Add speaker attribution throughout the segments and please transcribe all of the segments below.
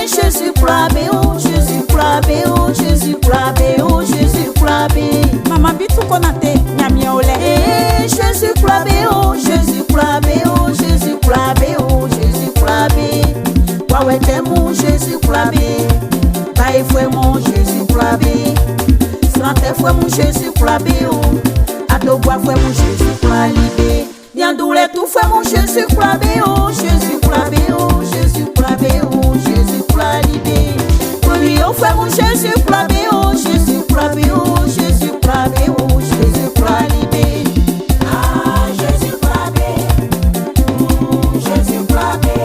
Speaker 1: Jésus Krabé, oh Jésus Krabé, oh Jésus Krabé, oh Jésus Krabé. Maman bitou konate, nyamie ole. Jésus Krabé, oh Jésus Krabé, oh Jésus Krabé, oh Jésus Krabé. Wawete mon Jésus Krabé, bae fue mon Jésus Krabé. Sante fue mon Jésus Krabé, oh. Adobwa fue mon Jésus Krabé. Diandoule tout fue mon Jésus Krabé, oh Jésus Krabé, oh Jésus Krabé, oh Jésus Krabé. Oui, oh fue mon Jésus Krabé, oh Jésus Krabé, oh Jésus Krabé, oh Jésus Krabé. Ah, Jésus Krabé, Jésus Krabé,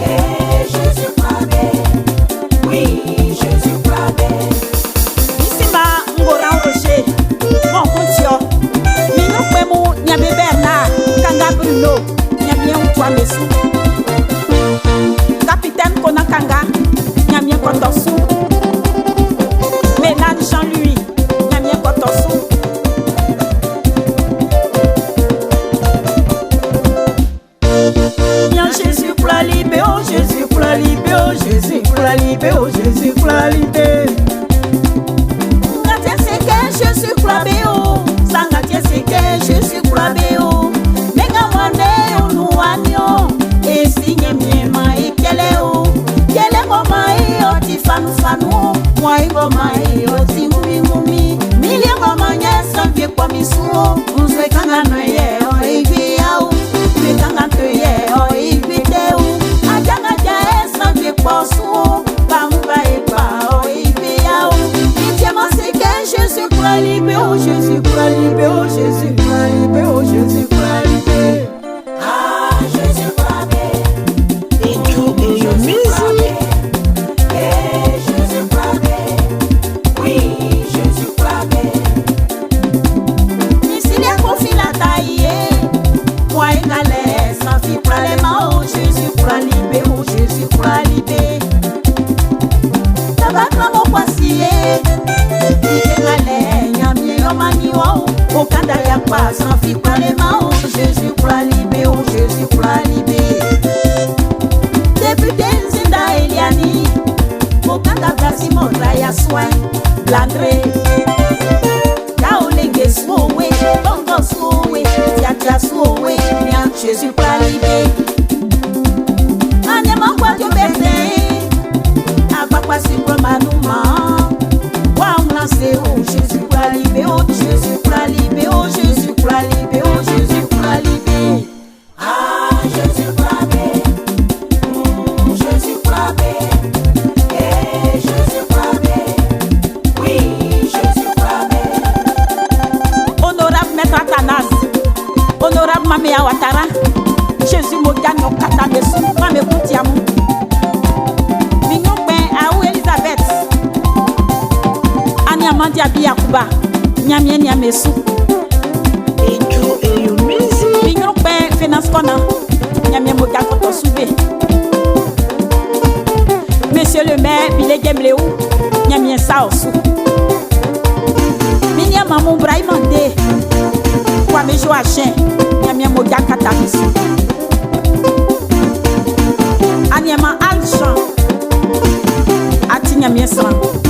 Speaker 1: eh Jésus Krabé, oui Jésus Krabé. Ici ma ngora rocher, mon contio, mino kwemu nyabe Bernard, kanga Bruno, nyamie utwa mesu. Capitaine Konakanga, nyamie kotosu. Ménard Jean-Louis, nyamie kotosu. Nyan Jésus Krabé, oh Jésus Krabé, oh Jésus Krabé, oh Jésus Krabé. Ngatia seke Jésus Krabé, oh sangatia seke Jésus Krabé, oh menga mwane onuanyo esinye miema ikele, oh kele ngoma oti fanu fanu mwa ngoma oti ngumi ngumi milia ngoma nyesa vie kwa misuo uzwe kanga noye o ivi au vie kanga toye o ivi teu ajanga jaesa vie kwa suo bamba epa o ivi au itiema seke Jésus Krabé, oh Jésus Krabé, oh Jésus Krabé, oh Jésus Krabé. Ah Jésus Krabé, et tout est Jésus Krabé, eh Jésus Krabé, oui Jésus Krabé. Ici les confins la taille, moi égalé, sans fi problème, oh Jésus Krabé, oh Jésus Krabé. Tabakla mo kwasiye, égalé, nyamie yomani wo, okanda ya kwa, sans fi problème, oh Jésus Krabé, oh Jésus Krabé. Député Nzinda Eliani, okanda kasi montra ya soin, blandre. Kaolenge swowe, bongo swowe, tiatia swowe, nyan Jésus Krabé. Anyama kwa jobete, abakwa sikro manuma. Wa mlanse, oh Jésus Krabé, oh Jésus Krabé, oh Jésus Krabé, oh Jésus Krabé. Ah Jésus Krabé, Jésus Krabé, eh Jésus Krabé, oui Jésus Krabé. Honorable Maître Atanas, honorable Mamea Ouattara, Jésus Mogano Katabesu, Mame Koutiamou, Mignon Ben Aou Elisabeth, Anyamandi Abi Yakuba, Nyamie Nyamesu, et tout est une musique. Mignon Ben Finance Kona, Nyamie Mogano Kotosoube. Monsieur le maire, Bilé Gemleou, Nyamie Saosu. Minia Mamou Braimande, Kwame Joachim, Nyamie Mogano Katabesu. Anyama Alchan, Ati Nyamie San.